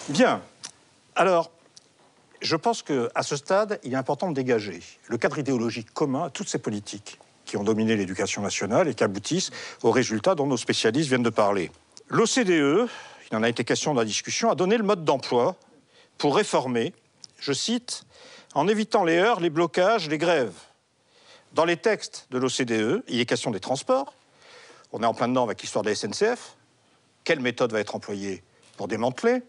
Bien. Alors, je pense qu'à ce stade, il est important de dégager le cadre idéologique commun à toutes ces politiques qui ont dominé l'éducation nationale et qui aboutissent aux résultats dont nos spécialistes viennent de parler. L'OCDE, il en a été question dans la discussion, a donné le mode d'emploi pour réformer, je cite, « en évitant les heurts, les blocages, les grèves ». Dans les textes de l'OCDE, il est question des transports. On est en plein dedans avec l'histoire de la SNCF. Quelle méthode va être employée pour démanteler?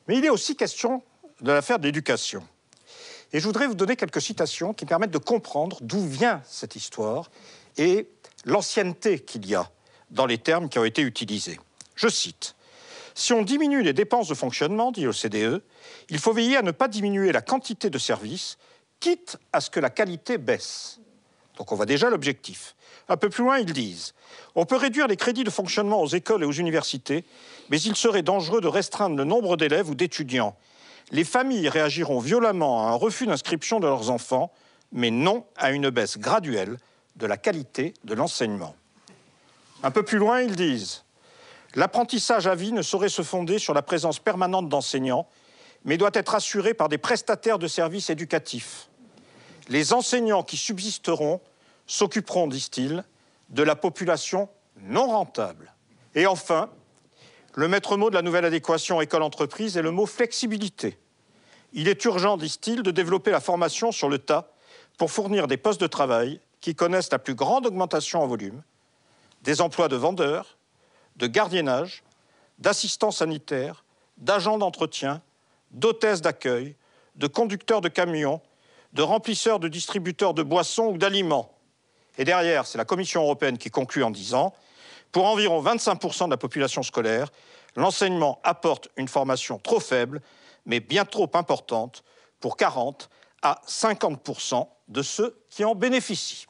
Mais il est aussi question de l'affaire de l'éducation. Et je voudrais vous donner quelques citations qui permettent de comprendre d'où vient cette histoire et l'ancienneté qu'il y a dans les termes qui ont été utilisés. Je cite. « Si on diminue les dépenses de fonctionnement, dit l'OCDE, il faut veiller à ne pas diminuer la quantité de services, quitte à ce que la qualité baisse. » Donc on voit déjà l'objectif. Un peu plus loin, ils disent « On peut réduire les crédits de fonctionnement aux écoles et aux universités, mais il serait dangereux de restreindre le nombre d'élèves ou d'étudiants. Les familles réagiront violemment à un refus d'inscription de leurs enfants, mais non à une baisse graduelle de la qualité de l'enseignement. » Un peu plus loin, ils disent « L'apprentissage à vie ne saurait se fonder sur la présence permanente d'enseignants, mais doit être assuré par des prestataires de services éducatifs. Les enseignants qui subsisteront s'occuperont, disent-ils, de la population non rentable. » Et enfin, le maître mot de la nouvelle adéquation école-entreprise est le mot flexibilité. Il est urgent, disent-ils, de développer la formation sur le tas pour fournir des postes de travail qui connaissent la plus grande augmentation en volume, des emplois de vendeurs, de gardiennage, d'assistants sanitaires, d'agents d'entretien, d'hôtesses d'accueil, de conducteurs de camions, de remplisseurs, de distributeurs de boissons ou d'aliments. Et derrière, c'est la Commission européenne qui conclut en disant « Pour environ 25% de la population scolaire, l'enseignement apporte une formation trop faible, mais bien trop importante pour 40 à 50% de ceux qui en bénéficient. »